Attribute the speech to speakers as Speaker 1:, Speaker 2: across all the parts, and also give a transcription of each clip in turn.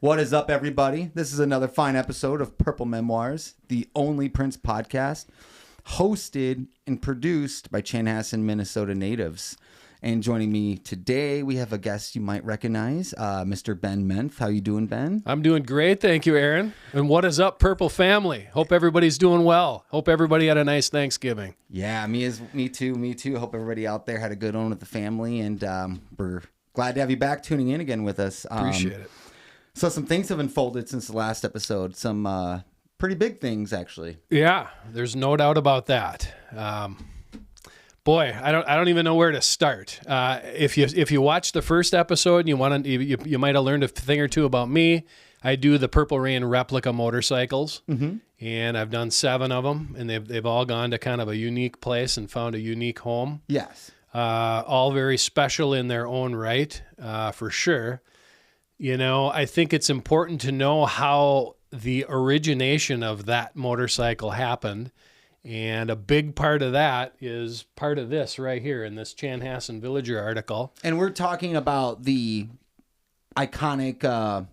Speaker 1: What is up, everybody? This is another fine episode of Purple Memoirs, the only Prince podcast, hosted and produced by Chanhassen, Minnesota natives. And joining me today, we have a guest you might recognize, Mr. Ben Menth. How you doing, Ben?
Speaker 2: I'm doing great, thank you, Aaron. And what is up, Purple family? Hope everybody's doing well. Hope everybody had a nice Thanksgiving.
Speaker 1: Yeah, me too. Hope everybody out there had a good one with the family, and we're glad to have you back tuning in again with us.
Speaker 2: Appreciate it.
Speaker 1: So some things have unfolded since the last episode. Some pretty big things, actually.
Speaker 2: Yeah, there's no doubt about that. Boy, I don't even know where to start. If you watch the first episode, and you might have learned a thing or two about me. I do the Purple Rain replica motorcycles, and I've done 7 of them, and they've all gone to kind of a unique place and found a unique home.
Speaker 1: Yes.
Speaker 2: All very special in their own right, for sure. You know, I think it's important to know how the origination of that motorcycle happened. And a big part of that is part of this right here in this Chanhassen Villager article.
Speaker 1: And we're talking about the iconic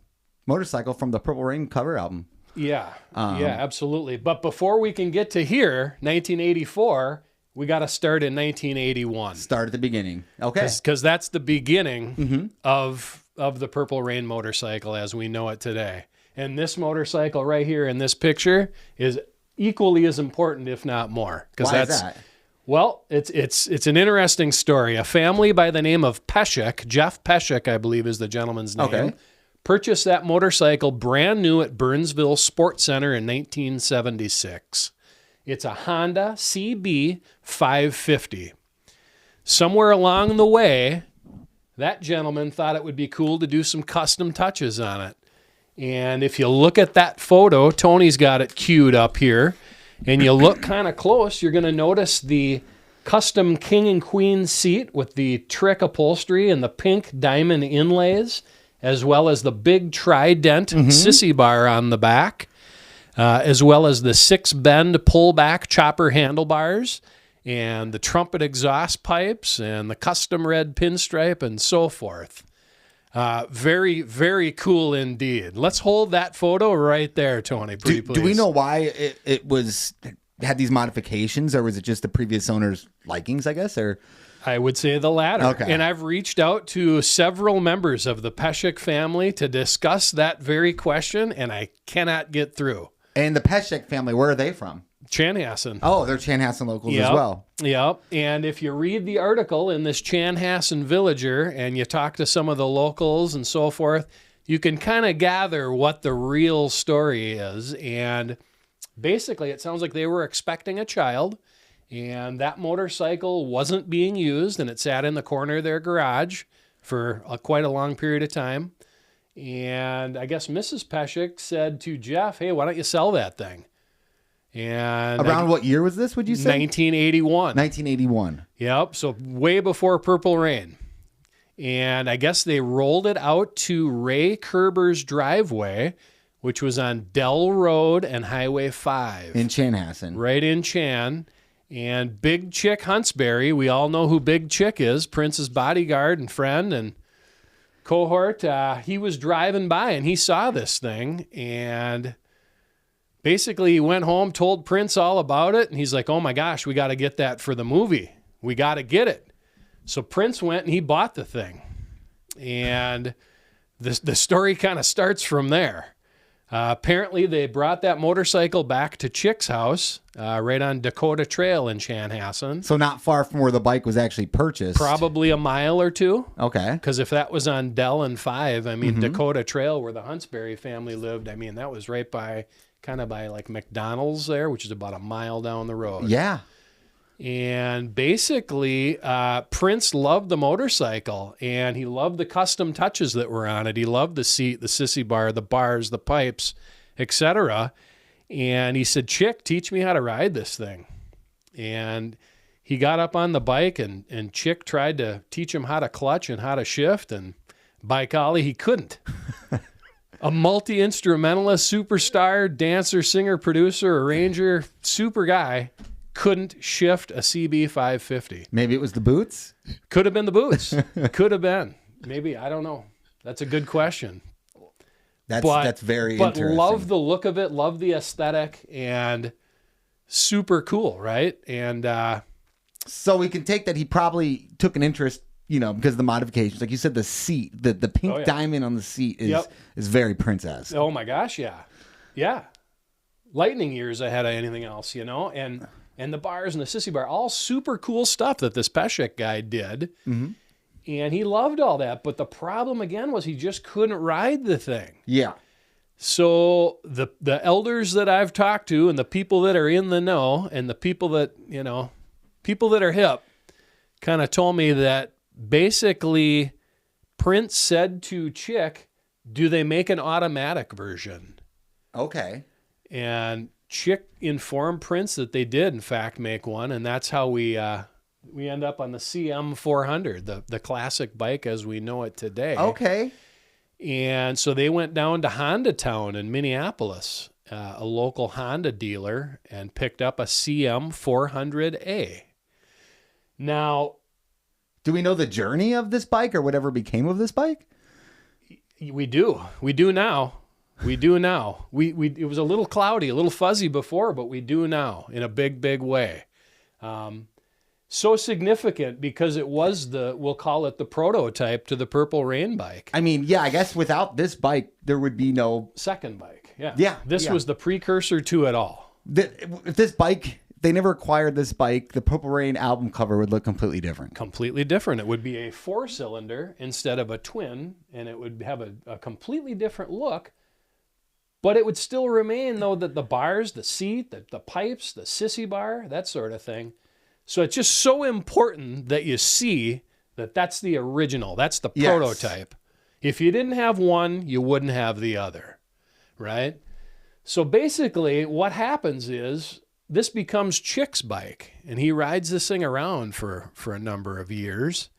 Speaker 1: motorcycle from the Purple Rain cover album.
Speaker 2: Yeah, absolutely. But before we can get to here, 1984, we got to start in 1981.
Speaker 1: Start at the beginning. Okay.
Speaker 2: Because that's the beginning of the Purple Rain motorcycle as we know it today. And this motorcycle right here in this picture is equally as important, if not more.
Speaker 1: Why is that?
Speaker 2: Well, it's an interesting story. A family by the name of Peshek, Jeff Peshek, I believe is the gentleman's name, purchased that motorcycle brand new at Burnsville Sports Center in 1976. It's a Honda CB 550. Somewhere along the way, that gentleman thought it would be cool to do some custom touches on it. And if you look at that photo, Tony's got it queued up here, and you look kind of close, you're going to notice the custom king and queen seat with the trick upholstery and the pink diamond inlays, as well as the big trident sissy bar on the back, as well as the 6-bend pullback chopper handlebars, and the trumpet exhaust pipes, and the custom red pinstripe, and so forth. Very, very cool indeed. Let's hold that photo right there, Tony. Pretty please.
Speaker 1: Do we know why it had these modifications, or was it just the previous owner's likings, I guess? Or
Speaker 2: I would say the latter.
Speaker 1: Okay.
Speaker 2: And I've reached out to several members of the Peshek family to discuss that very question, and I cannot get through.
Speaker 1: And the Peshek family, where are they from?
Speaker 2: Chanhassen.
Speaker 1: Oh, they're Chanhassen locals as well.
Speaker 2: Yep. And if you read the article in this Chanhassen Villager and you talk to some of the locals and so forth, you can kind of gather what the real story is. And basically, it sounds like they were expecting a child, and that motorcycle wasn't being used, and it sat in the corner of their garage for quite a long period of time. And I guess Mrs. Peshek said to Jeff, hey, why don't you sell that thing? And
Speaker 1: around what year was this, would you say?
Speaker 2: 1981.
Speaker 1: 1981.
Speaker 2: Yep, so way before Purple Rain. And I guess they rolled it out to Ray Kerber's driveway, which was on Dell Road and Highway 5.
Speaker 1: In Chanhassen.
Speaker 2: Right in Chan. And Big Chick Huntsberry, we all know who Big Chick is, Prince's bodyguard and friend and cohort. He was driving by and he saw this thing, and basically, he went home, told Prince all about it, and he's like, oh my gosh, we got to get that for the movie. We got to get it. So Prince went and he bought the thing. And the story kind of starts from there. Apparently, they brought that motorcycle back to Chick's house, right on Dakota Trail in Chanhassen.
Speaker 1: So not far from where the bike was actually purchased.
Speaker 2: Probably a mile or two.
Speaker 1: Okay.
Speaker 2: Because if that was on Dell and 5, I mean, Dakota Trail, where the Huntsberry family lived, I mean, that was right by... kind of by like McDonald's there, which is about a mile down the road.
Speaker 1: Yeah.
Speaker 2: And basically, Prince loved the motorcycle, and he loved the custom touches that were on it. He loved the seat, the sissy bar, the bars, the pipes, etc. And he said, Chick, teach me how to ride this thing. And he got up on the bike, and Chick tried to teach him how to clutch and how to shift, and by golly, he couldn't. A multi-instrumentalist, superstar, dancer, singer, producer, arranger, super guy, couldn't shift a CB 550.
Speaker 1: Maybe it was the boots?
Speaker 2: Could have been the boots. Could have been. Maybe, I don't know. That's a good question.
Speaker 1: That's very interesting.
Speaker 2: But love the look of it, love the aesthetic, and super cool, right? And
Speaker 1: so we can take that he probably took an interest, because of the modifications. Like you said, the seat, the pink diamond on the seat is very Prince-esque.
Speaker 2: Oh my gosh, yeah. Yeah. Lightning years ahead of anything else, and the bars and the sissy bar, all super cool stuff that this Peshek guy did. Mm-hmm. And he loved all that. But the problem, again, was he just couldn't ride the thing.
Speaker 1: Yeah.
Speaker 2: So the elders that I've talked to and the people that are in the know and the people that, people that are hip kind of told me that basically Prince said to Chick, do they make an automatic version?
Speaker 1: Okay.
Speaker 2: And Chick informed Prince that they did, in fact, make one. And that's how we end up on the CM400, the classic bike as we know it today.
Speaker 1: Okay.
Speaker 2: And so they went down to Honda Town in Minneapolis, a local Honda dealer, and picked up a CM400A. Now,
Speaker 1: do we know the journey of this bike or whatever became of this bike?
Speaker 2: We do. We do now. We do now. It was a little cloudy, a little fuzzy before, but we do now in a big, big way. So significant because it was we'll call it the prototype to the Purple Rain bike.
Speaker 1: I mean, yeah, I guess without this bike, there would be no
Speaker 2: second bike. Yeah.
Speaker 1: Yeah.
Speaker 2: This was the precursor to it all.
Speaker 1: If this bike, they never acquired this bike, the Purple Rain album cover would look completely different.
Speaker 2: Completely different. It would be a 4-cylinder instead of a twin, and it would have a completely different look. But it would still remain, though, that the bars, the seat, the pipes, the sissy bar, that sort of thing. So it's just so important that you see that that's the original. That's the prototype. If you didn't have one, you wouldn't have the other, right? So basically what happens is this becomes Chick's bike, and he rides this thing around for a number of years.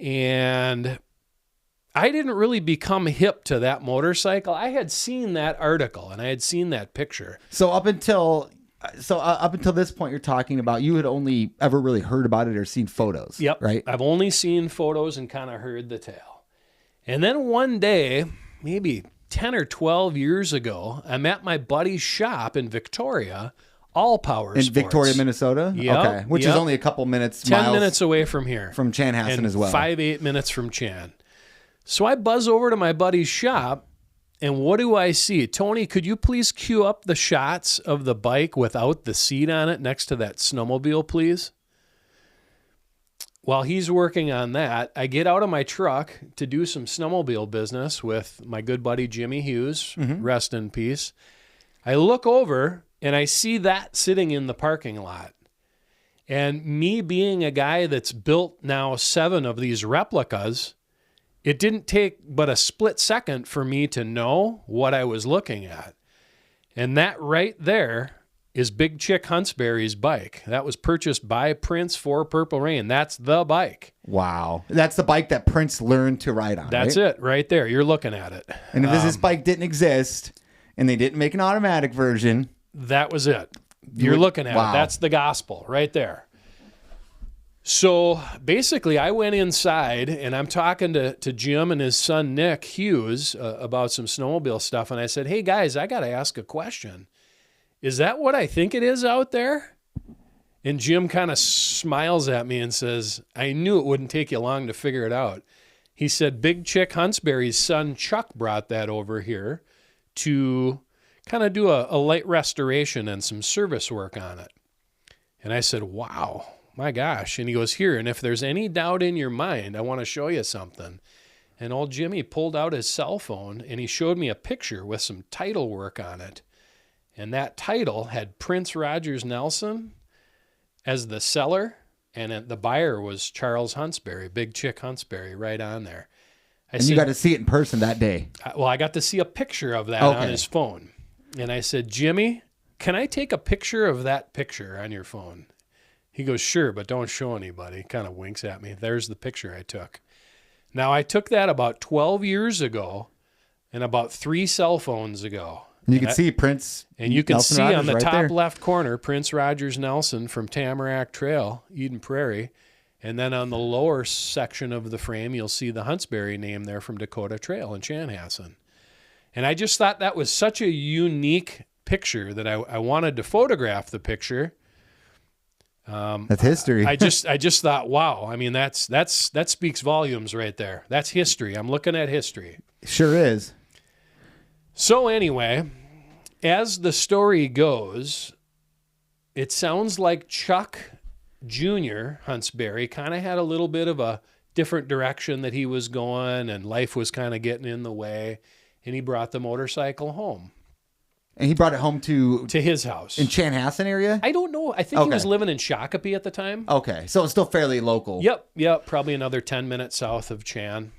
Speaker 2: And I didn't really become hip to that motorcycle. I had seen that article, and I had seen that picture.
Speaker 1: So up until this point you're talking about, you had only ever really heard about it or seen photos.
Speaker 2: Yep.
Speaker 1: Right?
Speaker 2: I've only seen photos and kind of heard the tale. And then one day, maybe 10 or 12 years ago, I'm at my buddy's shop in Victoria, All Power Sports.
Speaker 1: In Victoria, Minnesota?
Speaker 2: Yep.
Speaker 1: Okay. Which is only a couple minutes,
Speaker 2: 10 minutes away from here.
Speaker 1: From Chanhassen as well.
Speaker 2: 5-8 minutes from Chan. So I buzz over to my buddy's shop, and what do I see? Tony, could you please cue up the shots of the bike without the seat on it next to that snowmobile, please? While he's working on that, I get out of my truck to do some snowmobile business with my good buddy Jimmy Hughes, rest in peace. I look over, and I see that sitting in the parking lot. And me being a guy that's built now 7 of these replicas, it didn't take but a split second for me to know what I was looking at. And that right there is Big Chick Huntsberry's bike. That was purchased by Prince for Purple Rain. That's the bike.
Speaker 1: Wow. That's the bike that Prince learned to ride on,
Speaker 2: That's
Speaker 1: right?
Speaker 2: it right there. You're looking at it.
Speaker 1: And if this bike didn't exist and they didn't make an automatic version,
Speaker 2: that was it. You're looking at it. That's the gospel right there. So basically, I went inside, and I'm talking to Jim and his son, Nick Hughes, about some snowmobile stuff. And I said, hey, guys, I got to ask a question. Is that what I think it is out there? And Jim kind of smiles at me and says, I knew it wouldn't take you long to figure it out. He said, Big Chick Huntsberry's son, Chuck, brought that over here to kind of do a light restoration and some service work on it. And I said, wow. My gosh. And he goes, here, and if there's any doubt in your mind, I want to show you something. And old Jimmy pulled out his cell phone, and he showed me a picture with some title work on it. And that title had Prince Rogers Nelson as the seller, and the buyer was Charles Huntsberry, Big Chick Huntsberry, right on there.
Speaker 1: And you got to see it in person that day.
Speaker 2: Well, I got to see a picture of that on his phone. And I said, Jimmy, can I take a picture of that picture on your phone? He goes, sure, but don't show anybody. Kind of winks at me. There's the picture I took. Now, I took that about 12 years ago and about 3 cell phones ago.
Speaker 1: And you can see Prince.
Speaker 2: And you can
Speaker 1: Nelson
Speaker 2: see
Speaker 1: Rogers
Speaker 2: on the
Speaker 1: right
Speaker 2: top
Speaker 1: there.
Speaker 2: left corner, Prince Rogers Nelson from Tamarack Trail, Eden Prairie. And then on the lower section of the frame, you'll see the Huntsberry name there from Dakota Trail in Chanhassen. And I just thought that was such a unique picture that I wanted to photograph the picture.
Speaker 1: That's history.
Speaker 2: I just thought, wow. I mean, that speaks volumes right there. That's history. I'm looking at history.
Speaker 1: Sure is.
Speaker 2: So anyway, as the story goes, it sounds like Chuck Jr. Huntsberry kind of had a little bit of a different direction that he was going, and life was kind of getting in the way, and he brought the motorcycle home.
Speaker 1: And he brought it home to
Speaker 2: his house.
Speaker 1: In Chanhassen area?
Speaker 2: I don't know. I think he was living in Shakopee at the time.
Speaker 1: Okay. So it's still fairly local.
Speaker 2: Yep. Probably another 10 minutes south of Chan.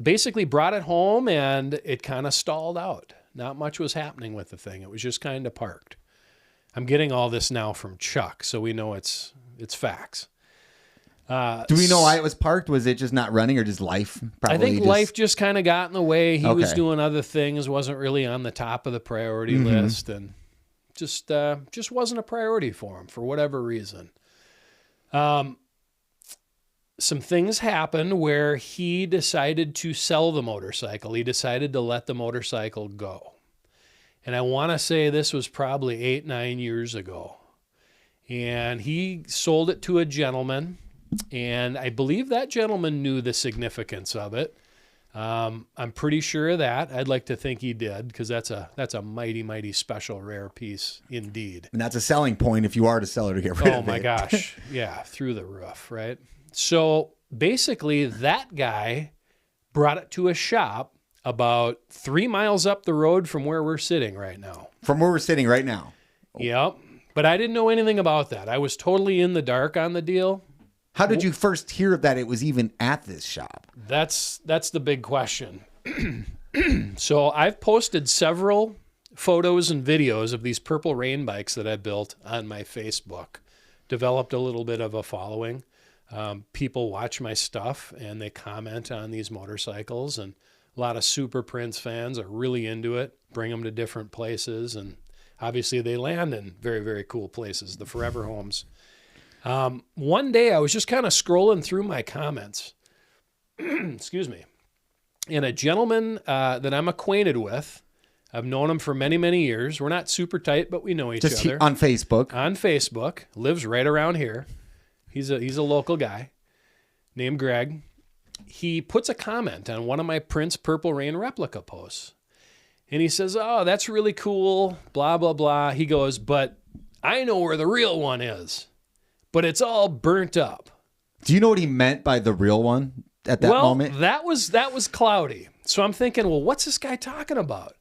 Speaker 2: Basically brought it home, and it kind of stalled out. Not much was happening with the thing. It was just kind of parked. I'm getting all this now from Chuck, so we know it's facts.
Speaker 1: Do we know why it was parked? Was it just not running, or just life?
Speaker 2: I think life just kind of got in the way. He was doing other things, wasn't really on the top of the priority list, and just wasn't a priority for him for whatever reason. Some things happened where he decided to sell the motorcycle. He decided to let the motorcycle go. And I want to say this was probably 8-9 years ago. And he sold it to a gentleman, and I believe that gentleman knew the significance of it. I'm pretty sure of that. I'd like to think he did, because that's a mighty, mighty special, rare piece indeed.
Speaker 1: And that's a selling point if you are to sell it to get rid of it.
Speaker 2: Oh my gosh. Yeah, through the roof, right? So basically that guy brought it to a shop about 3 miles up the road from where we're sitting right now.
Speaker 1: From where we're sitting right now?
Speaker 2: Yep. But I didn't know anything about that. I was totally in the dark on the deal.
Speaker 1: How did you first hear that it was even at this shop?
Speaker 2: That's the big question. So I've posted several photos and videos of these Purple Rain bikes that I built on my Facebook. Developed a little bit of a following. People watch my stuff and they comment on these motorcycles, and a lot of Super Prince fans are really into it, bring them to different places, and obviously they land in very, very cool places, the forever homes. One day I was just kind of scrolling through my comments, excuse me, and a gentleman that I'm acquainted with, I've known him for many, many years. We're not super tight, but we know each other.
Speaker 1: On Facebook.
Speaker 2: On Facebook. Lives right around here. He's a local guy named Greg. He puts a comment on one of my Prince Purple Rain replica posts. And he says, oh, that's really cool, blah, blah, blah. He goes, but I know where the real one is, but it's all burnt up.
Speaker 1: Do you know what he meant by the real one at that moment?
Speaker 2: That was cloudy. So I'm thinking, well, what's this guy talking about?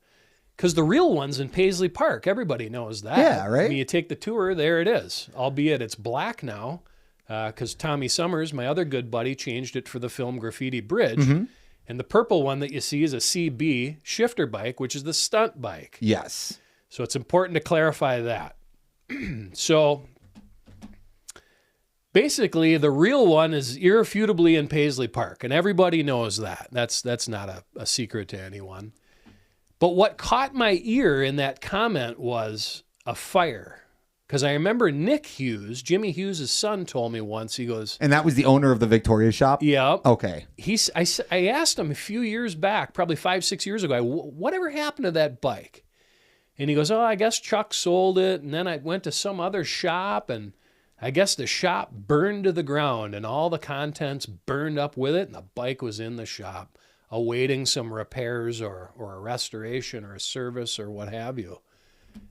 Speaker 2: Because the real one's in Paisley Park. Everybody knows that.
Speaker 1: Yeah, right?
Speaker 2: I mean, you take the tour, there it is. Albeit it's black now, because Tommy Summers, my other good buddy, changed it for the film Graffiti Bridge. Mm-hmm. And the purple one that you see is a CB shifter bike, which is the stunt bike.
Speaker 1: Yes.
Speaker 2: So it's important to clarify that. So basically, the real one is irrefutably in Paisley Park, and everybody knows that. That's not a secret to anyone. But what caught my ear in that comment was a fire. Because I remember Nick Hughes, Jimmy Hughes' son, told me once, he goes...
Speaker 1: And that was the owner of the Victoria shop?
Speaker 2: Yeah.
Speaker 1: Okay.
Speaker 2: I asked him a few years back, probably 5-6 years ago, whatever happened to that bike? And he goes, oh, I guess Chuck sold it, and then I went to some other shop, and I guess the shop burned to the ground, and all the contents burned up with it, and the bike was in the shop, awaiting some repairs or a restoration or a service or what have you.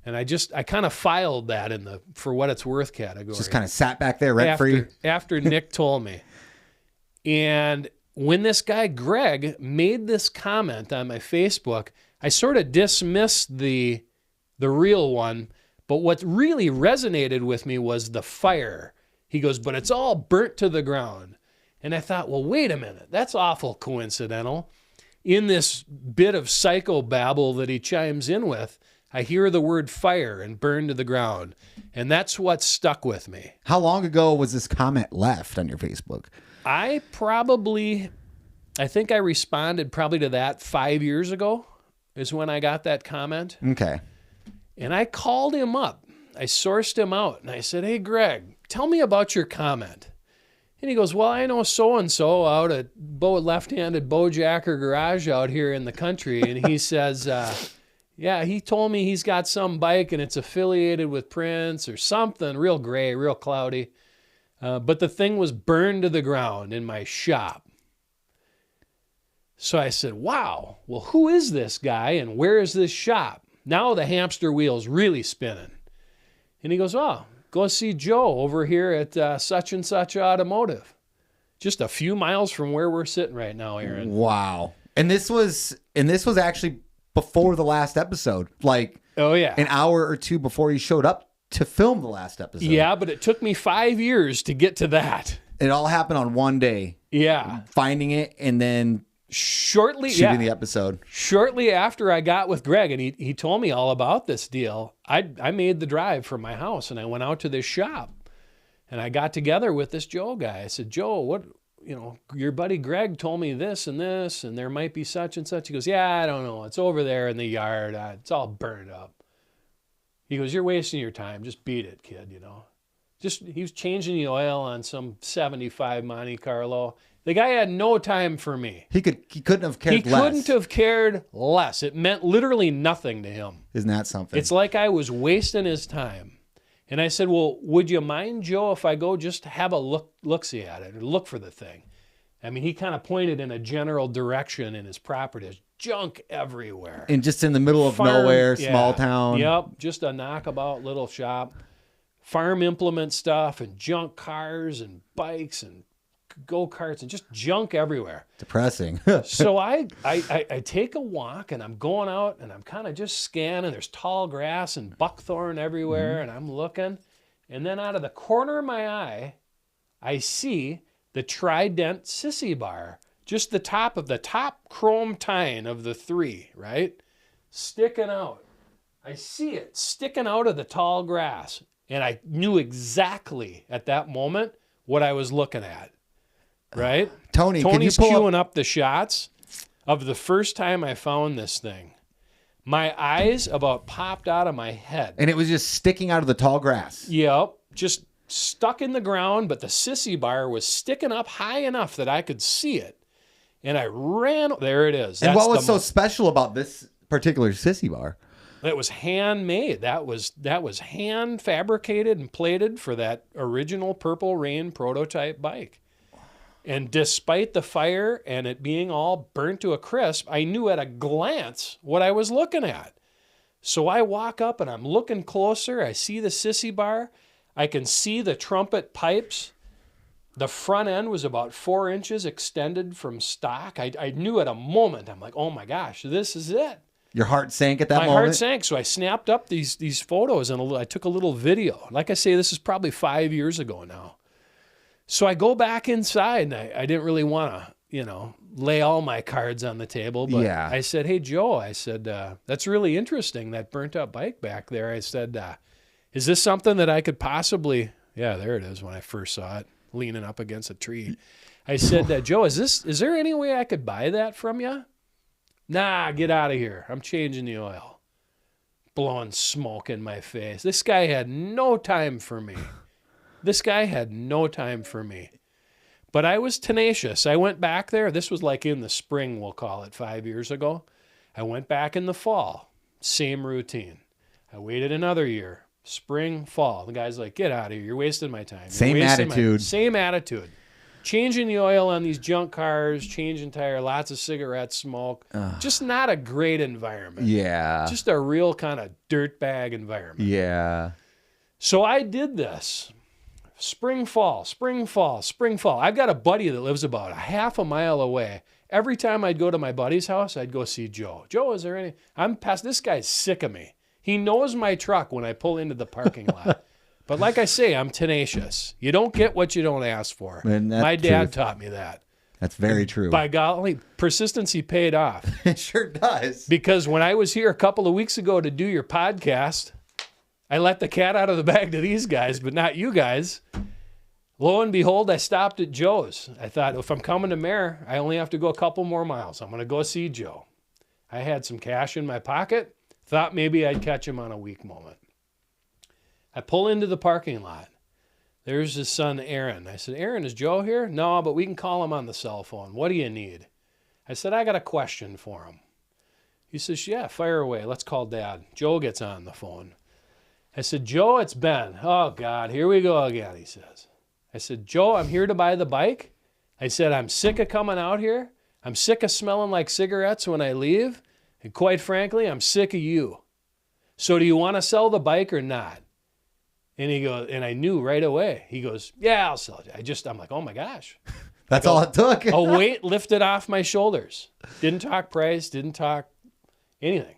Speaker 2: And I kind of filed that in the for what it's worth category.
Speaker 1: Just kind of sat back there rent free.
Speaker 2: After Nick told me. And when this guy Greg made this comment on my Facebook, I sort of dismissed the real one, but what really resonated with me was the fire. He goes, but it's all burnt to the ground. And I thought, well, wait a minute, that's awful coincidental. In this bit of psychobabble that he chimes in with, I hear the word fire and burn to the ground. And that's what stuck with me.
Speaker 1: How long ago was this comment left on your Facebook?
Speaker 2: I think I responded probably to that 5 years ago is when I got that comment.
Speaker 1: Okay.
Speaker 2: And I called him up. I sourced him out and I said, hey, Greg, tell me about your comment. And he goes, well, I know so-and-so out at left-handed Bojacker Garage out here in the country. And he says, yeah, he told me he's got some bike and it's affiliated with Prince or something, real gray, real cloudy. But the thing was burned to the ground in my shop. So I said, wow, well, who is this guy and where is this shop? Now the hamster wheel's really spinning. And he goes, oh, go see Joe over here at such and such automotive. Just a few miles from where we're sitting right now, Aaron.
Speaker 1: Wow. And this was actually before the last episode. Like,
Speaker 2: oh yeah,
Speaker 1: an hour or two before he showed up to film the last episode.
Speaker 2: Yeah, but it took me 5 years to get to that.
Speaker 1: It all happened on one day.
Speaker 2: Yeah.
Speaker 1: Finding it and then
Speaker 2: shortly
Speaker 1: shooting the episode.
Speaker 2: Shortly after I got with Greg and he told me all about this deal, I made the drive from my house and I went out to this shop and I got together with this Joe guy. I said, Joe, what, your buddy Greg told me this and there might be such and such. He goes, yeah, I don't know. It's over there in the yard. It's all burned up. He goes, you're wasting your time. Just beat it, kid, he was changing the oil on some 75 Monte Carlo. The guy had no time for me.
Speaker 1: He couldn't have cared less.
Speaker 2: He couldn't have cared less. It meant literally nothing to him.
Speaker 1: Isn't that something?
Speaker 2: It's like I was wasting his time. And I said, well, would you mind, Joe, if I go just have a look-see at it or look for the thing? I mean, he kind of pointed in a general direction in his property. There's junk everywhere.
Speaker 1: And just in the middle of nowhere, small town.
Speaker 2: Yep, just a knockabout little shop. Farm implement stuff and junk cars and bikes and go-karts and just junk everywhere.
Speaker 1: Depressing.
Speaker 2: So I take a walk and I'm going out and I'm kind of just scanning. There's tall grass and buckthorn everywhere and I'm looking. And then out of the corner of my eye, I see the Trident sissy bar. Just the top chrome tine of the three, right? Sticking out. I see it sticking out of the tall grass. And I knew exactly at that moment what I was looking at. Right? Tony's queuing up the shots of the first time I found this thing. My eyes about popped out of my head.
Speaker 1: And it was just sticking out of the tall grass.
Speaker 2: Yep. Just stuck in the ground, but the sissy bar was sticking up high enough that I could see it. And I ran. There it is.
Speaker 1: And what was so special about this particular sissy bar?
Speaker 2: It was handmade. That was hand fabricated and plated for that original Purple Rain prototype bike. And despite the fire and it being all burnt to a crisp, I knew at a glance what I was looking at. So I walk up and I'm looking closer. I see the sissy bar. I can see the trumpet pipes. The front end was about 4 inches extended from stock. I knew at a moment, I'm like, oh my gosh, this is it.
Speaker 1: Your heart sank at that moment?
Speaker 2: My heart sank. So I snapped up these photos and I took a little video. Like I say, this is probably 5 years ago now. So I go back inside and I didn't really want to, lay all my cards on the table. But yeah. I said, hey, Joe, I said, that's really interesting, that burnt out bike back there. I said, is this something that I could possibly, yeah, there it is when I first saw it, leaning up against a tree. I said, Joe, is there any way I could buy that from you? Nah, get out of here. I'm changing the oil. Blowing smoke in my face. This guy had no time for me. But I was tenacious. I went back there. This was like in the spring, we'll call it, 5 years ago. I went back in the fall. Same routine. I waited another year. Spring, fall. The guy's like, get out of here. You're wasting my time.
Speaker 1: Same attitude.
Speaker 2: Same attitude. Changing the oil on these junk cars, changing tire, lots of cigarette smoke. Just not a great environment.
Speaker 1: Yeah.
Speaker 2: Just a real kind of dirtbag environment.
Speaker 1: Yeah.
Speaker 2: So I did this. Spring, fall. I've got a buddy that lives about a half a mile away. Every time I'd go to my buddy's house, I'd go see Joe. Joe, is there any? This guy's sick of me. He knows my truck when I pull into the parking lot. But like I say, I'm tenacious. You don't get what you don't ask for. My dad taught me that.
Speaker 1: That's very true.
Speaker 2: By golly, persistency paid off.
Speaker 1: It sure does.
Speaker 2: Because when I was here a couple of weeks ago to do your podcast, I let the cat out of the bag to these guys, but not you guys. Lo and behold, I stopped at Joe's. I thought, if I'm coming to Mare, I only have to go a couple more miles. I'm going to go see Joe. I had some cash in my pocket. Thought maybe I'd catch him on a weak moment. I pull into the parking lot. There's his son, Aaron. I said, Aaron, is Joe here? No, but we can call him on the cell phone. What do you need? I said, I got a question for him. He says, yeah, fire away. Let's call Dad. Joe gets on the phone. I said, Joe, it's Ben. Oh, God, here we go again, he says. I said, Joe, I'm here to buy the bike. I said, I'm sick of coming out here. I'm sick of smelling like cigarettes when I leave. And quite frankly, I'm sick of you. So do you want to sell the bike or not? And he goes, and I knew right away. He goes, yeah, I'll sell it. I'm like, oh my gosh.
Speaker 1: That's all it took.
Speaker 2: A weight lifted off my shoulders. Didn't talk price, didn't talk anything.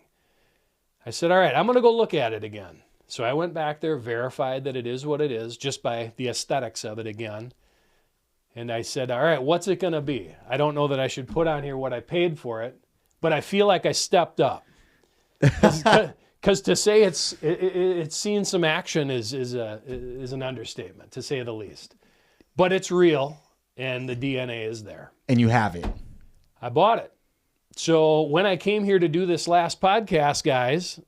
Speaker 2: I said, all right, I'm going to go look at it again. So I went back there, verified that it is what it is, just by the aesthetics of it again. And I said, all right, what's it going to be? I don't know that I should put on here what I paid for it, but I feel like I stepped up. Because to say it's seen some action is an understatement, to say the least. But it's real, and the DNA is there.
Speaker 1: And you have it.
Speaker 2: I bought it. So when I came here to do this last podcast, guys,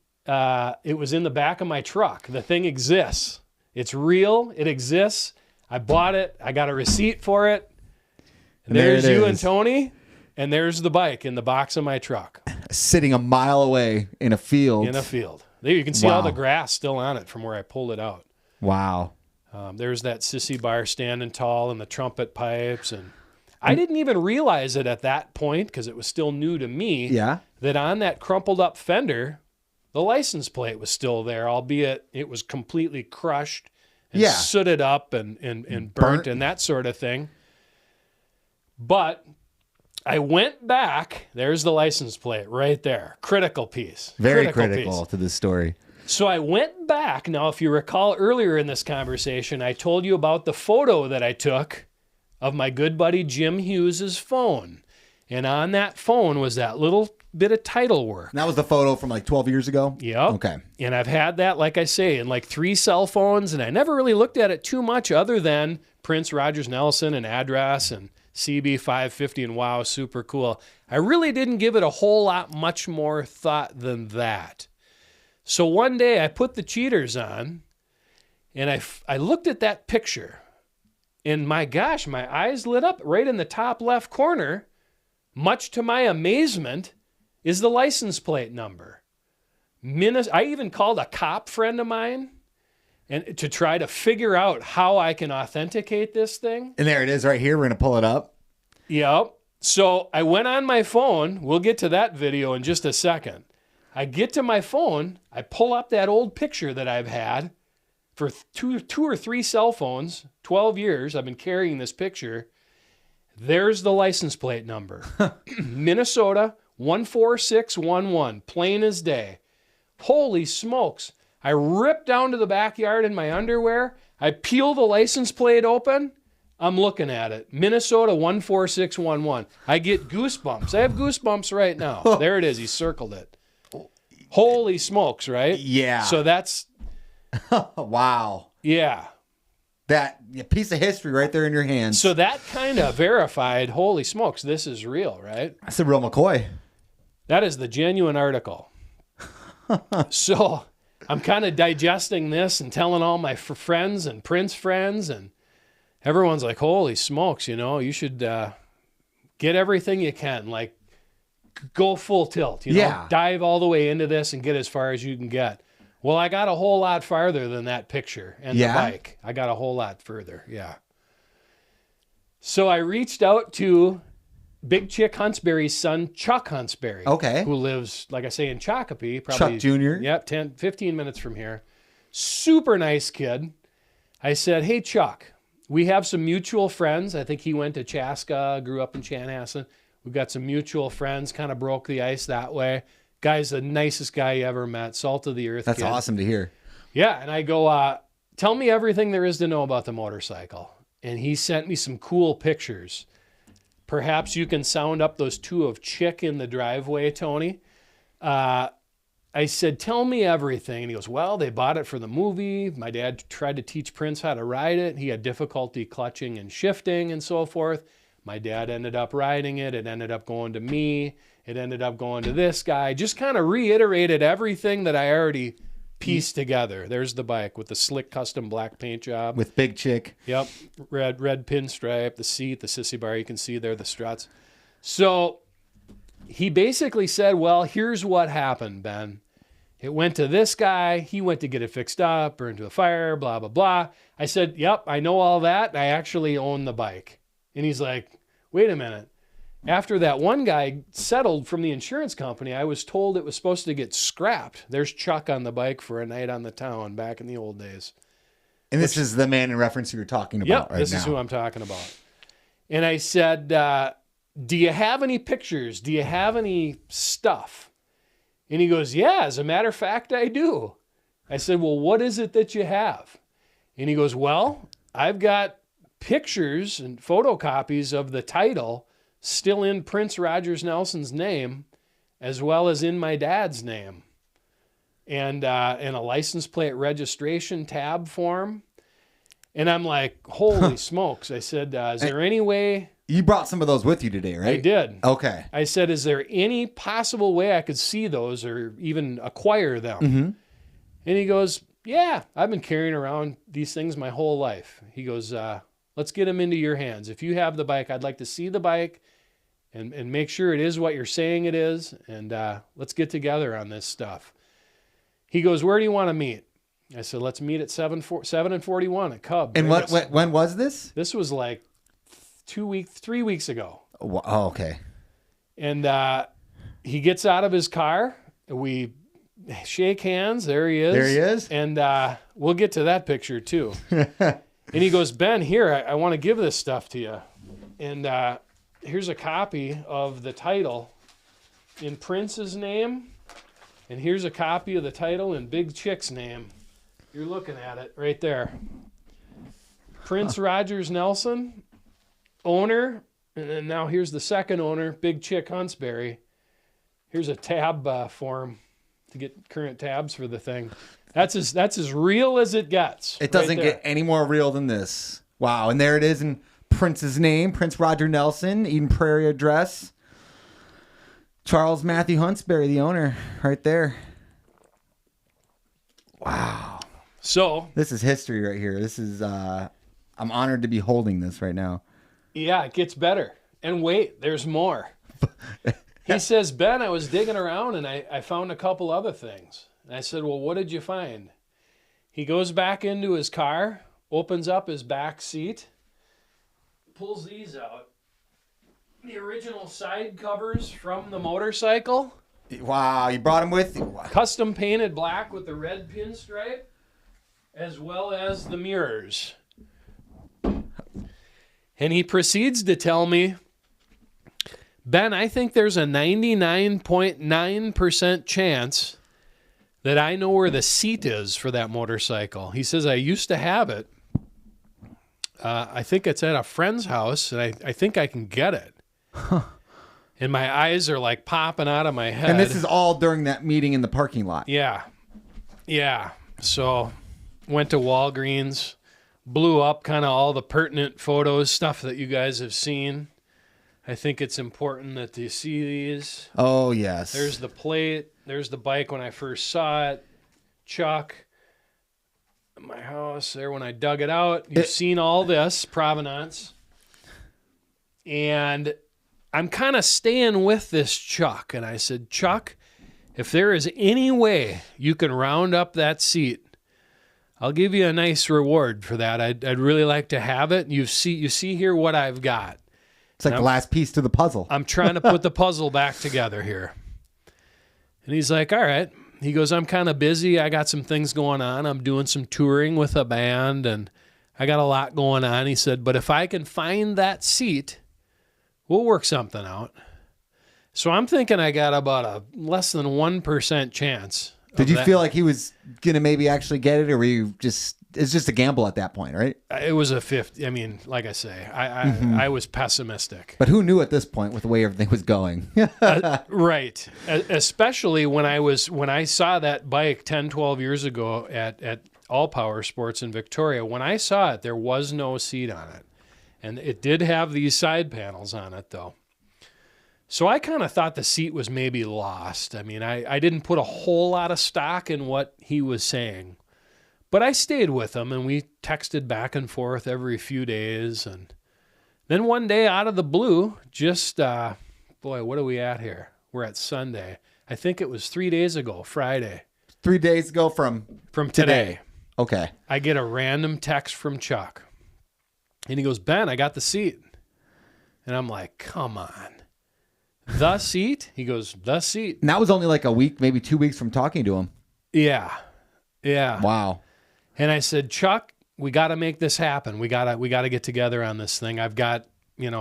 Speaker 2: it was in the back of my truck. The thing exists. It's real. It exists. I bought it. I got a receipt for it. And there's you and Tony, and there's the bike in the box of my truck.
Speaker 1: Sitting a mile away in a field.
Speaker 2: There you can see all the grass still on it from where I pulled it out.
Speaker 1: Wow.
Speaker 2: There's that sissy bar standing tall and the trumpet pipes. And I didn't even realize it at that point because it was still new to me.
Speaker 1: Yeah.
Speaker 2: That on that crumpled up fender, the license plate was still there, albeit it was completely crushed and sooted up and burnt and that sort of thing. But I went back. There's the license plate right there. Critical piece.
Speaker 1: Very critical to this story.
Speaker 2: So I went back. Now, if you recall earlier in this conversation, I told you about the photo that I took of my good buddy Jim Hughes's phone. And on that phone was that little bit of title work.
Speaker 1: And that was the photo from like 12 years ago?
Speaker 2: Yep.
Speaker 1: Okay.
Speaker 2: And I've had that, like I say, in like 3 cell phones, and I never really looked at it too much other than Prince Rogers Nelson and address and CB 550 and wow, super cool. I really didn't give it a whole lot much more thought than that. So one day I put the cheaters on and I looked at that picture and my gosh, my eyes lit up right in the top left corner. Much to my amazement is the license plate number. I even called a cop friend of mine and to try to figure out how I can authenticate this thing.
Speaker 1: And there it is right here. We're going to pull it up.
Speaker 2: Yep. So I went on my phone. We'll get to that video in just a second. I get to my phone. I pull up that old picture that I've had for two or three cell phones, 12 years. I've been carrying this picture. There's the license plate number. Minnesota 14611, plain as day. Holy smokes. I rip down to the backyard in my underwear. I peel the license plate open. I'm looking at it. Minnesota 14611. I get goosebumps. I have goosebumps right now. There it is. He circled it. Holy smokes, right?
Speaker 1: Yeah.
Speaker 2: So that's...
Speaker 1: Wow.
Speaker 2: Yeah.
Speaker 1: That piece of history right there in your hands.
Speaker 2: So that kind of verified, holy smokes, this is real, right?
Speaker 1: That's a real McCoy.
Speaker 2: That is the genuine article. So I'm kind of digesting this and telling all my friends and Prince friends, and everyone's like, holy smokes, you should get everything you can. Like, go full tilt, dive all the way into this and get as far as you can get. Well, I got a whole lot farther than that picture and the bike. I got a whole lot further, yeah. So I reached out to Big Chick Huntsberry's son, Chuck Huntsberry.
Speaker 1: Okay.
Speaker 2: Who lives, like I say, in Chocopee. Probably,
Speaker 1: Chuck Jr.?
Speaker 2: Yep, 15 minutes from here. Super nice kid. I said, hey, Chuck, we have some mutual friends. I think he went to Chaska, grew up in Chanhassen. We've got some mutual friends, kind of broke the ice that way. Guy's the nicest guy you ever met, salt of the earth
Speaker 1: That's
Speaker 2: kid.
Speaker 1: awesome to hear.
Speaker 2: Yeah, and I go, tell me everything there is to know about the motorcycle. And he sent me some cool pictures. Perhaps you can sound up those two of Chick in the driveway, Tony. I said, tell me everything. And he goes, well, they bought it for the movie. My dad tried to teach Prince how to ride it. He had difficulty clutching and shifting and so forth. My dad ended up riding it. It ended up going to me. It ended up going to this guy. Just kind of reiterated everything that I already pieced together. There's the bike with the slick custom black paint job.
Speaker 1: With Big Chick.
Speaker 2: Yep. Red pinstripe, the seat, the sissy bar. You can see there, the struts. So he basically said, well, here's what happened, Ben. It went to this guy. He went to get it fixed up, burned to a fire, blah, blah, blah. I said, yep, I know all that. I actually own the bike. And he's like, wait a minute. After that one guy settled from the insurance company, I was told it was supposed to get scrapped. There's Chuck on the bike for a night on the town back in the old days.
Speaker 1: And this is the man in reference you're talking about right now.
Speaker 2: This is who I'm talking about. And I said, do you have any pictures? Do you have any stuff? And he goes, yeah, as a matter of fact, I do. I said, well, what is it that you have? And he goes, well, I've got pictures and photocopies of the title still in Prince Rogers Nelson's name, as well as in my dad's name, and a license plate registration tab form. And I'm like, holy smokes. I said, is there any way...
Speaker 1: You brought some of those with you today, right?
Speaker 2: I did.
Speaker 1: Okay.
Speaker 2: I said, is there any possible way I could see those or even acquire them?
Speaker 1: Mm-hmm.
Speaker 2: And he goes, yeah, I've been carrying around these things my whole life. He goes, let's get them into your hands. If you have the bike, I'd like to see the bike and make sure it is what you're saying it is. And let's get together on this stuff. He goes, where do you want to meet? I said, let's meet at 7 and 41 at Cub.
Speaker 1: And when was this?
Speaker 2: This was like 3 weeks ago.
Speaker 1: Oh, okay.
Speaker 2: And he gets out of his car. We shake hands. There he is.
Speaker 1: There he is.
Speaker 2: And we'll get to that picture too. And he goes, Ben, here, I want to give this stuff to you. And here's a copy of the title in Prince's name. And here's a copy of the title in Big Chick's name. You're looking at it right there. Prince Rogers Nelson, owner. And then now here's the second owner, Big Chick Huntsberry. Here's a tab form to get current tabs for the thing. That's as real as it gets.
Speaker 1: It doesn't get any more real than this. Wow. And there it is in Prince's name, Prince Roger Nelson, Eden Prairie address. Charles Matthew Huntsberry, the owner, right there. Wow.
Speaker 2: So
Speaker 1: this is history right here. This is, I'm honored to be holding this right now.
Speaker 2: Yeah, it gets better. And wait, there's more. He says, Ben, I was digging around and I found a couple other things. And I said, well, what did you find? He goes back into his car, opens up his back seat, pulls these out. The original side covers from the motorcycle.
Speaker 1: Wow, you brought them with you? Wow.
Speaker 2: Custom painted black with the red pinstripe, as well as the mirrors. And he proceeds to tell me, Ben, I think there's a 99.9% chance that I know where the seat is for that motorcycle. He says, I used to have it. I think it's at a friend's house, and I think I can get it. Huh. And my eyes are like popping out of my head.
Speaker 1: And this is all during that meeting in the parking lot.
Speaker 2: Yeah. Yeah. So went to Walgreens, blew up kind of all the pertinent photos, stuff that you guys have seen. I think it's important that you see these.
Speaker 1: Oh, yes.
Speaker 2: There's the plate. There's the bike when I first saw it. Chuck. My house there when I dug it out. You've seen all this provenance. And I'm kind of staying with this Chuck. And I said, Chuck, if there is any way you can round up that seat, I'll give you a nice reward for that. I'd really like to have it. You see here what I've got.
Speaker 1: It's like the last piece to the puzzle.
Speaker 2: I'm trying to put the puzzle back together here. And he's like, all right. He goes, I'm kind of busy. I got some things going on. I'm doing some touring with a band, and I got a lot going on. He said, but if I can find that seat, we'll work something out. So I'm thinking I got about a less than 1% chance.
Speaker 1: Did you feel like he was going to maybe actually get it, or were you it's just a gamble at that point, right?
Speaker 2: It was a 50. I mean, like I say, I was pessimistic.
Speaker 1: But who knew at this point with the way everything was going?
Speaker 2: Right. Especially when I saw that bike 10, 12 years ago at All Power Sports in Victoria. When I saw it, there was no seat on it. And it did have these side panels on it, though. So I kind of thought the seat was maybe lost. I mean, I didn't put a whole lot of stock in what he was saying. But I stayed with him, and we texted back and forth every few days. And then one day, out of the blue, just, boy, what are we at here? We're at Sunday. I think it was 3 days ago, Friday.
Speaker 1: 3 days ago from
Speaker 2: today.
Speaker 1: Okay.
Speaker 2: I get a random text from Chuck. And he goes, Ben, I got the seat. And I'm like, come on. The seat? He goes, the seat.
Speaker 1: And that was only like a week, maybe 2 weeks from talking to him.
Speaker 2: Yeah.
Speaker 1: Wow.
Speaker 2: And I said, Chuck, we got to make this happen. We got to get together on this thing. I've got, a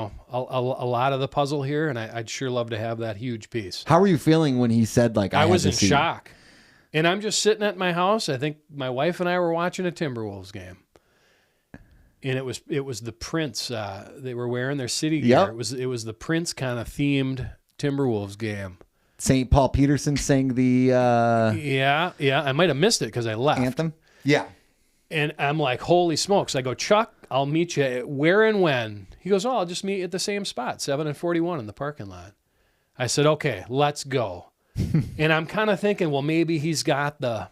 Speaker 2: lot of the puzzle here, and I'd sure love to have that huge piece.
Speaker 1: How were you feeling when he said, like,
Speaker 2: I was in shock. And I'm just sitting at my house. I think my wife and I were watching a Timberwolves game. And it was the Prince. They were wearing their city gear.
Speaker 1: Yep.
Speaker 2: It was the Prince kind of themed Timberwolves game.
Speaker 1: St. Paul Peterson sang the
Speaker 2: Yeah. I might have missed it because I left.
Speaker 1: anthem. Yeah.
Speaker 2: And I'm like, holy smokes. I go, Chuck, I'll meet you where and when. He goes, I'll just meet you at the same spot, 7 and 41 in the parking lot. I said, okay, let's go. And I'm kind of thinking, well, maybe he's got the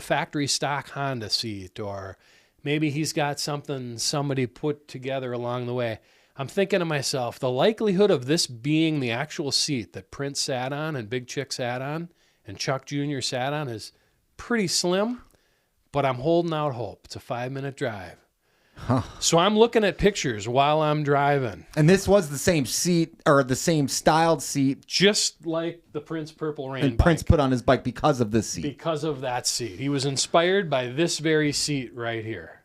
Speaker 2: factory stock Honda seat, or maybe he's got something somebody put together along the way. I'm thinking to myself, the likelihood of this being the actual seat that Prince sat on and Big Chick sat on and Chuck Jr. sat on is pretty slim. But I'm holding out hope. It's a 5-minute drive. Huh. So I'm looking at pictures while I'm driving.
Speaker 1: And this was the same seat, or the same styled seat.
Speaker 2: Just like the Prince Purple Rain
Speaker 1: And
Speaker 2: bike.
Speaker 1: Prince put on his bike because of this seat.
Speaker 2: Because of that seat. He was inspired by this very seat right here.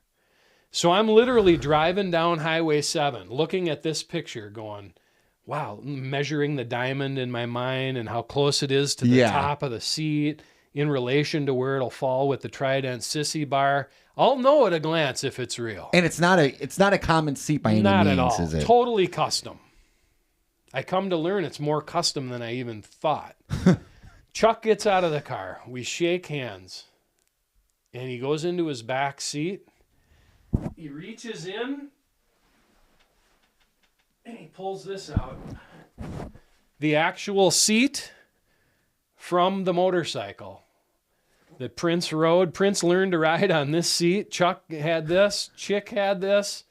Speaker 2: So I'm literally driving down Highway 7, looking at this picture going, wow, measuring the diamond in my mind and how close it is to the top of the seat in relation to where it'll fall with the Trident Sissy bar. I'll know at a glance if it's real.
Speaker 1: And it's not a common seat by any means,
Speaker 2: not at all.
Speaker 1: Is it?
Speaker 2: Totally custom. I come to learn it's more custom than I even thought. Chuck gets out of the car. We shake hands. And he goes into his back seat. He reaches in. And he pulls this out. The actual seat from the motorcycle that Prince rode. Prince learned to ride on this seat. Chuck had this. Chick had this.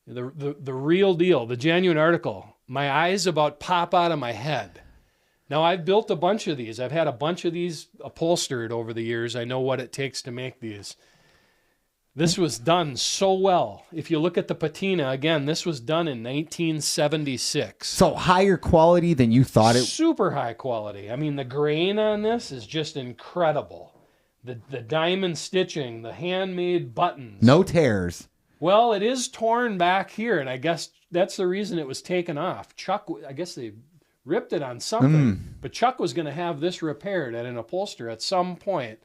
Speaker 2: The real deal, the genuine article. My eyes about pop out of my head. Now, I've built a bunch of these. I've had a bunch of these upholstered over the years. I know what it takes to make these. This was done so well. If you look at the patina, again, this was done in 1976.
Speaker 1: So higher quality than you thought it.
Speaker 2: Super high quality. I mean, the grain on this is just incredible. The diamond stitching, the handmade buttons.
Speaker 1: No tears.
Speaker 2: Well, it is torn back here, and I guess that's the reason it was taken off. Chuck, I guess they ripped it on something, but Chuck was going to have this repaired at an upholsterer at some point.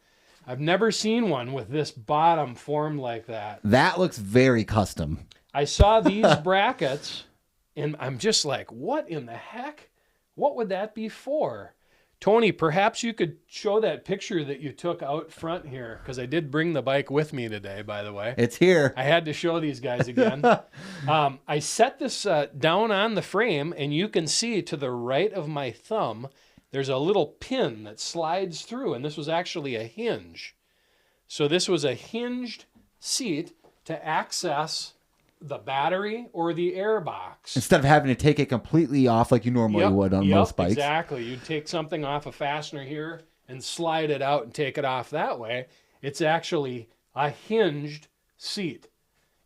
Speaker 2: I've never seen one with this bottom formed like that.
Speaker 1: That looks very custom.
Speaker 2: I saw these brackets, and I'm just like, what in the heck? What would that be for? Tony, perhaps you could show that picture that you took out front here, because I did bring the bike with me today, by the way.
Speaker 1: It's here.
Speaker 2: I had to show these guys again. I set this down on the frame, and you can see to the right of my thumb, there's a little pin that slides through, and this was actually a hinge. So this was a hinged seat to access the battery or the air box.
Speaker 1: Instead of having to take it completely off like you normally would on most bikes.
Speaker 2: Exactly. You'd take something off a fastener here and slide it out and take it off that way. It's actually a hinged seat.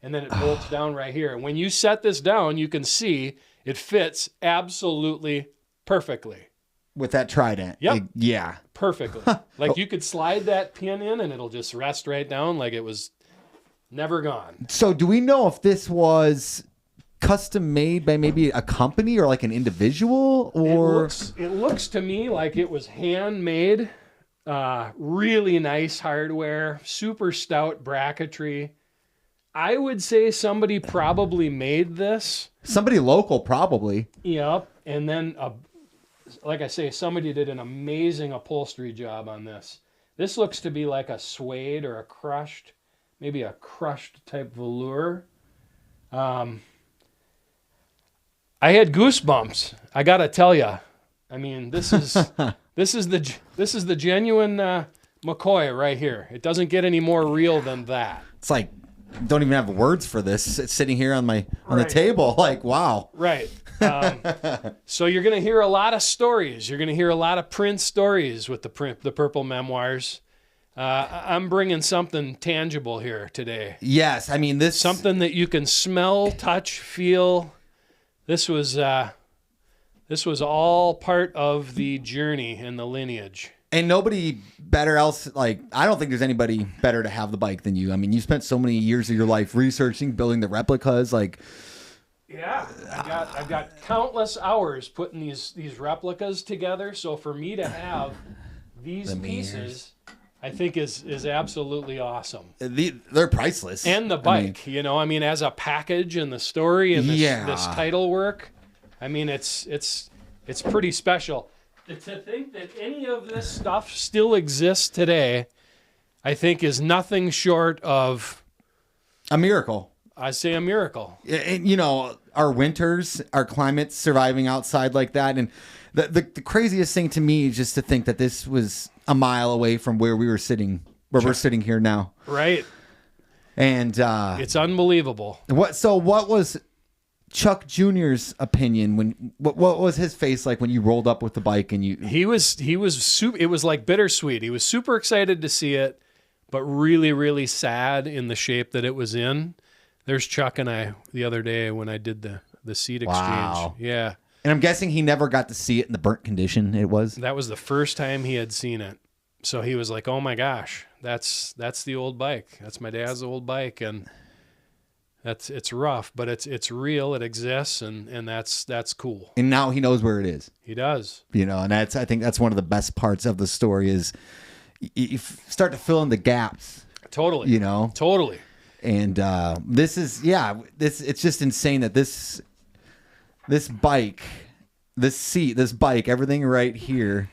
Speaker 2: And then it bolts down right here. And when you set this down, you can see it fits absolutely perfectly.
Speaker 1: With that Trident.
Speaker 2: Yep.
Speaker 1: Yeah.
Speaker 2: Perfectly. Like you could slide that pin in and it'll just rest right down like it was never gone.
Speaker 1: So do we know if this was custom made by maybe a company or like an individual? Or
Speaker 2: it looks to me like it was handmade. Really nice hardware, super stout bracketry. I would say somebody probably made this.
Speaker 1: Somebody local, probably.
Speaker 2: Yep. And then like I say, somebody did an amazing upholstery job on this. This looks to be like a suede or a crushed, maybe a crushed type velour. I had goosebumps. I gotta tell you. I mean, this is the genuine McCoy right here. It doesn't get any more real than that.
Speaker 1: It's like, don't even have words for this. It's sitting here on the table. Like, wow.
Speaker 2: Right. So you're gonna hear a lot of stories. You're gonna hear a lot of Prince stories with the Purple Memoirs. I'm bringing something tangible here today.
Speaker 1: Yes, I mean this
Speaker 2: something that you can smell, touch, feel. This was all part of the journey and the lineage.
Speaker 1: And nobody better else, like, I don't think there's anybody better to have the bike than you. I mean, you spent so many years of your life researching, building the replicas, like.
Speaker 2: Yeah, I've got countless hours putting these replicas together. So for me to have these pieces, I think is absolutely awesome.
Speaker 1: They're priceless.
Speaker 2: And the bike, I mean, as a package and the story and this title work, I mean, it's pretty special. To think that any of this stuff still exists today, I think is nothing short of
Speaker 1: a miracle.
Speaker 2: I say a miracle.
Speaker 1: And, our winters, our climates surviving outside like that. And the craziest thing to me is just to think that this was a mile away from where we're sitting here now.
Speaker 2: Right.
Speaker 1: And
Speaker 2: it's unbelievable.
Speaker 1: What was Chuck Jr.'s opinion what was his face like when you rolled up with the bike and you?
Speaker 2: He was it was like bittersweet. He was super excited to see it, but really, really sad in the shape that it was in. There's Chuck and I the other day when I did the seat exchange. Wow. Yeah.
Speaker 1: And I'm guessing he never got to see it in the burnt condition it was.
Speaker 2: That was the first time he had seen it. So he was like, "Oh my gosh, that's the old bike. That's my dad's old bike." And it's rough, but it's real. It exists, and that's cool.
Speaker 1: And now he knows where it is.
Speaker 2: He does.
Speaker 1: And I think that's one of the best parts of the story is you start to fill in the gaps.
Speaker 2: Totally. Totally.
Speaker 1: And it's just insane that this bike, this seat, this bike, everything right here,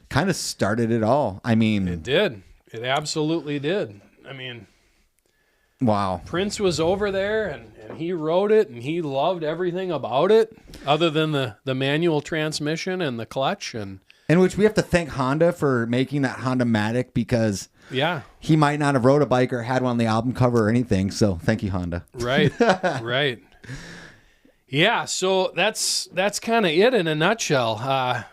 Speaker 1: kind of started it all. I mean,
Speaker 2: it did. It absolutely did. I mean.
Speaker 1: Wow.
Speaker 2: Prince was over there and he rode it and he loved everything about it other than the manual transmission and the clutch. And
Speaker 1: which we have to thank Honda for making that Honda Matic because he might not have rode a bike or had one on the album cover or anything. So thank you, Honda.
Speaker 2: Right. Right. Yeah. So that's kind of it in a nutshell.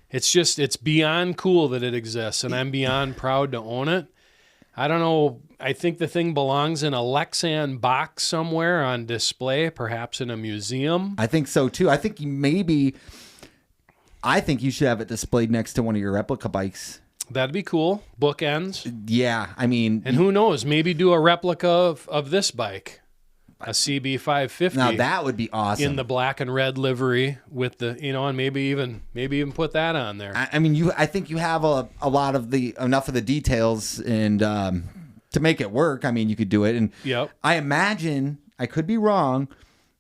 Speaker 2: It's beyond cool that it exists and I'm beyond proud to own it. I don't know. I think the thing belongs in a Lexan box somewhere on display, perhaps in a museum.
Speaker 1: I think so too. I think you should have it displayed next to one of your replica bikes.
Speaker 2: That'd be cool. Bookends.
Speaker 1: Yeah, I mean,
Speaker 2: and who knows? Maybe do a replica of this bike, a CB550.
Speaker 1: Now that would be awesome
Speaker 2: in the black and red livery with the and maybe even put that on there.
Speaker 1: I mean, I think you have a lot of enough of the details and. To make it work, I mean, you could do it. And I imagine, I could be wrong,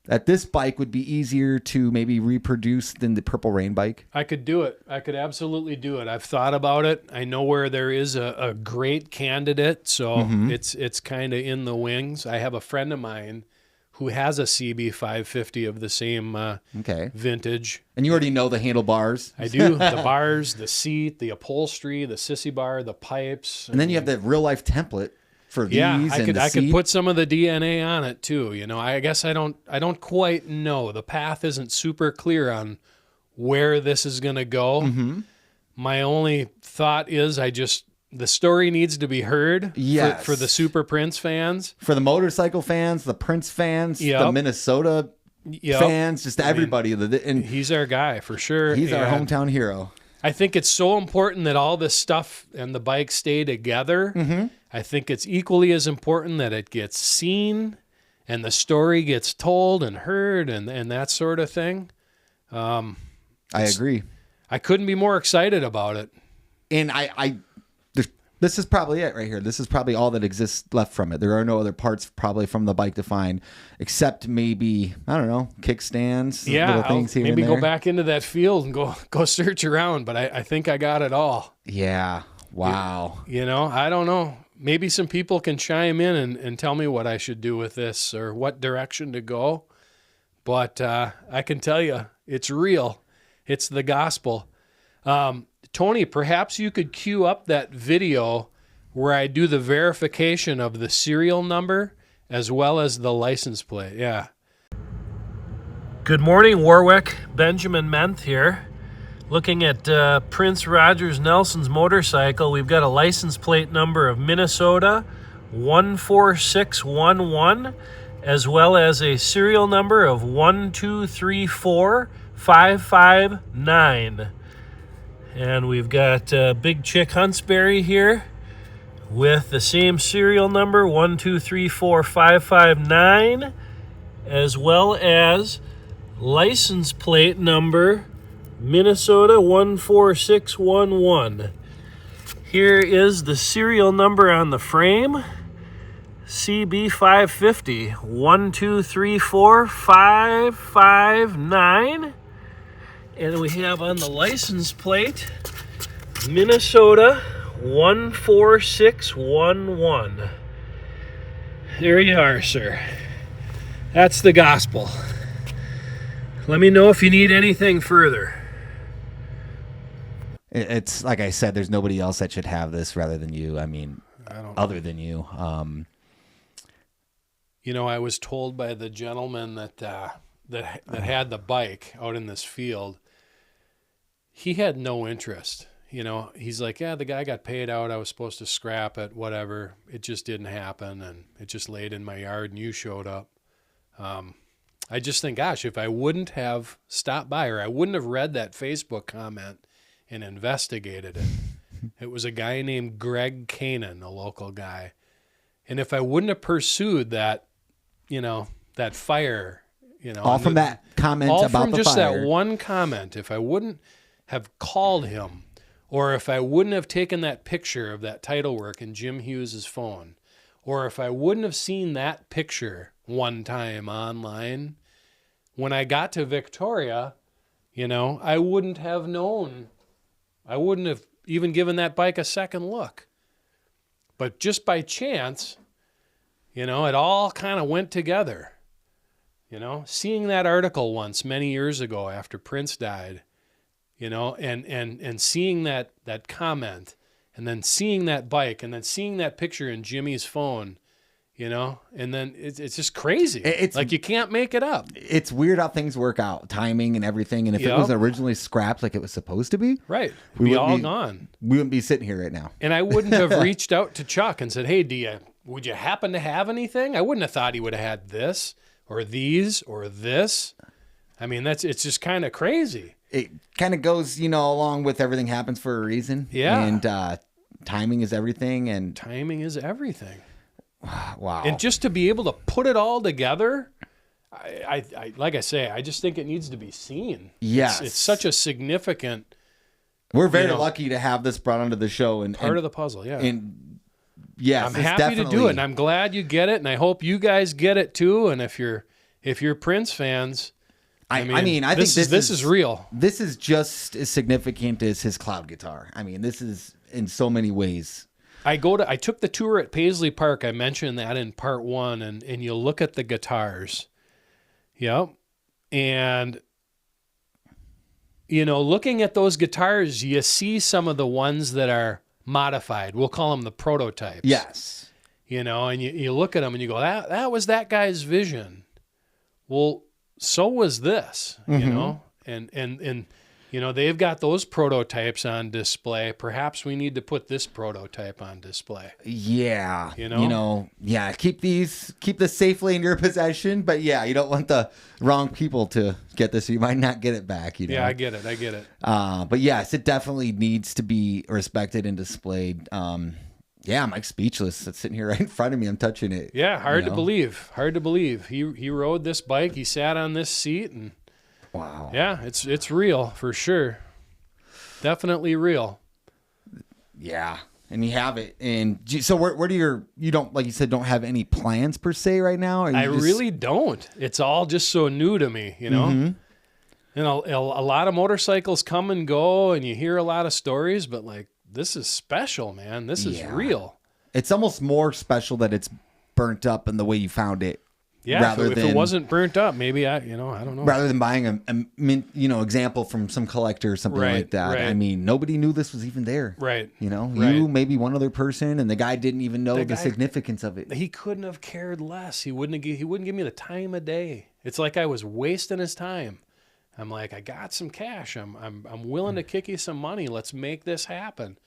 Speaker 1: that this bike would be easier to maybe reproduce than the Purple Rain bike.
Speaker 2: I could do it. I could absolutely do it. I've thought about it. I know where there is a great candidate, so it's kind of in the wings. I have a friend of mine who has a CB550 of the same vintage.
Speaker 1: And you already know the handlebars.
Speaker 2: I do. The bars, the seat, the upholstery, the sissy bar, the pipes.
Speaker 1: And then you have the real-life template. For these
Speaker 2: I could put some of the DNA on it too. I guess I don't quite know. The path isn't super clear on where this is going to go. Mm-hmm. My only thought is the story needs to be heard for the Super Prince fans.
Speaker 1: For the motorcycle fans, the Prince fans, the Minnesota fans, just everybody. And
Speaker 2: he's our guy for sure.
Speaker 1: He's our hometown hero.
Speaker 2: I think it's so important that all this stuff and the bike stay together. Mm-hmm. I think it's equally as important that it gets seen and the story gets told and heard and that sort of thing.
Speaker 1: I agree.
Speaker 2: I couldn't be more excited about it.
Speaker 1: And this is probably it right here. This is probably all that exists left from it. There are no other parts probably from the bike to find, except maybe, I don't know, kickstands.
Speaker 2: Yeah, maybe go back into that field and go search around. But I think I got it all.
Speaker 1: Yeah. Wow.
Speaker 2: I don't know. Maybe some people can chime in and tell me what I should do with this or what direction to go. but I can tell you, it's real. It's the gospel. Tony, perhaps you could cue up that video where I do the verification of the serial number as well as the license plate. Yeah. Good morning, Warwick. Benjamin Menth here. Looking at Prince Rogers Nelson's motorcycle. We've got a license plate number of Minnesota 14611, as well as a serial number of 1234559. And we've got Big Chick Huntsberry here with the same serial number 1234559, as well as license plate number Minnesota 14611. Here is the serial number on the frame, CB550 1234559. And we have on the license plate Minnesota 14611. There you are, sir. That's the gospel. Let me know if you need anything further.
Speaker 1: It's like I said, there's nobody else that should have this rather than you. I mean, other than you.
Speaker 2: You know, I was told by the gentleman that had the bike out in this field, he had no interest. You know, he's like, yeah, the guy got paid out. I was supposed to scrap it, whatever. It just didn't happen, and it just laid in my yard, and you showed up. I just think, gosh, if I wouldn't have stopped by, or I wouldn't have read that Facebook comment and investigated it. It was a guy named Greg Kanan, a local guy. And if I wouldn't have pursued that, you know, that fire, you know.
Speaker 1: All from that comment
Speaker 2: all
Speaker 1: about
Speaker 2: from
Speaker 1: the
Speaker 2: just
Speaker 1: fire.
Speaker 2: that one comment, if I wouldn't have called him, or if I wouldn't have taken that picture of that title work in Jim Hughes' phone, or if I wouldn't have seen that picture one time online, when I got to Victoria, you know, I wouldn't have known. I wouldn't have even given that bike a second look. But just by chance, you know, it all kind of went together. You know, seeing that article once many years ago after Prince died, you know, and seeing that comment, and then seeing that bike, and then seeing that picture in Jimmy's phone, you know, and then it's just crazy. It's like you can't make it up.
Speaker 1: It's weird how things work out, timing and everything. And if it was originally scrapped like it was supposed to be,
Speaker 2: right, we'd be all gone.
Speaker 1: We wouldn't be sitting here right now.
Speaker 2: And I wouldn't have reached out to Chuck and said, hey, would you happen to have anything? I wouldn't have thought he would have had this or these or this. I mean, it's just kind of crazy.
Speaker 1: It kind of goes, you know, along with everything happens for a reason.
Speaker 2: Yeah.
Speaker 1: And timing is everything. And
Speaker 2: timing is everything.
Speaker 1: Wow.
Speaker 2: And just to be able to put it all together, I like I say, I just think it needs to be seen.
Speaker 1: Yes.
Speaker 2: It's such a significant.
Speaker 1: We're very lucky to have this brought onto the show. And
Speaker 2: part of the puzzle, yeah.
Speaker 1: And yes,
Speaker 2: I'm happy to do it, and I'm glad you get it, and I hope you guys get it too. And if you're Prince fans, I think this is real.
Speaker 1: This is just as significant as his cloud guitar. I mean, this is in so many ways.
Speaker 2: I took the tour at Paisley Park. I mentioned that in part one, and you look at the guitars. Yep. And, you know, looking at those guitars, you see some of the ones that are modified. We'll call them the prototypes.
Speaker 1: Yes.
Speaker 2: You know, and you look at them and you go, that was that guy's vision. Well, so was this, you know, and you know, they've got those prototypes on display. Perhaps we need to put this prototype on display.
Speaker 1: Yeah.
Speaker 2: You know,
Speaker 1: keep this safely in your possession. But yeah, you don't want the wrong people to get this. So you might not get it back. You know?
Speaker 2: Yeah, I get it.
Speaker 1: But yes, it definitely needs to be respected and displayed. Yeah, I'm like speechless. It's sitting here right in front of me. I'm touching it.
Speaker 2: Yeah, hard to believe. He rode this bike. He sat on this seat and.
Speaker 1: Wow.
Speaker 2: Yeah, it's real for sure. Definitely real.
Speaker 1: Yeah, and you have it. And so where do you don't, like you said, don't have any plans per se right now?
Speaker 2: I really don't. It's all just so new to me, you know.
Speaker 1: Mm-hmm.
Speaker 2: You know, a lot of motorcycles come and go, and you hear a lot of stories, but like this is special, man. This is real.
Speaker 1: It's almost more special that it's burnt up in the way you found it.
Speaker 2: Yeah, if it wasn't burnt up, maybe I don't know.
Speaker 1: Rather than buying a mint, example from some collector or something like that.
Speaker 2: Right.
Speaker 1: I mean, nobody knew this was even there.
Speaker 2: Right.
Speaker 1: You, maybe one other person, and the guy didn't even know the significance of it.
Speaker 2: He couldn't have cared less. He wouldn't give me the time of day. It's like I was wasting his time. I'm like, I got some cash. I'm willing to kick you some money. Let's make this happen.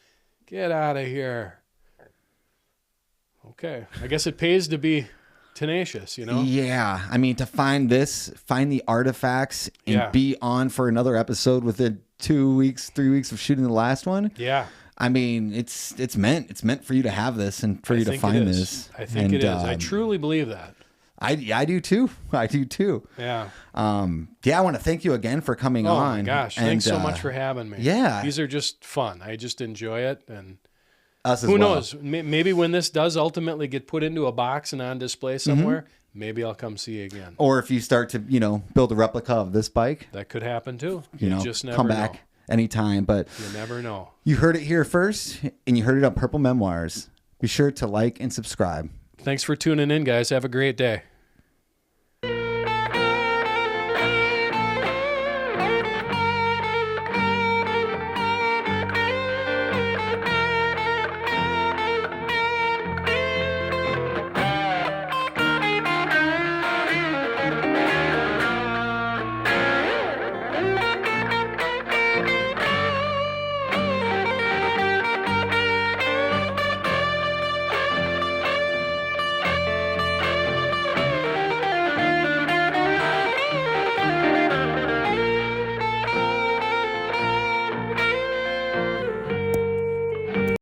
Speaker 2: Get out of here. Okay. I guess it pays to be tenacious,
Speaker 1: Yeah. I mean, to find the artifacts and be on for another episode within 2 weeks, 3 weeks of shooting the last one.
Speaker 2: Yeah.
Speaker 1: I mean, it's meant for you to have this and for you to find this.
Speaker 2: I think it is. I truly believe that.
Speaker 1: I do too.
Speaker 2: Yeah.
Speaker 1: I want to thank you again for coming on.
Speaker 2: Oh my gosh. Thanks so much for having me.
Speaker 1: Yeah.
Speaker 2: These are just fun. I just enjoy it. And
Speaker 1: us as
Speaker 2: who
Speaker 1: well.
Speaker 2: knows? Maybe when this does ultimately get put into a box and on display somewhere, maybe I'll come see you again.
Speaker 1: Or if you start to, build a replica of this bike.
Speaker 2: That could happen too. You just never
Speaker 1: come back anytime. But
Speaker 2: you never know.
Speaker 1: You heard it here first, and you heard it on Purple Memoirs. Be sure to like and subscribe.
Speaker 2: Thanks for tuning in, guys. Have a great day.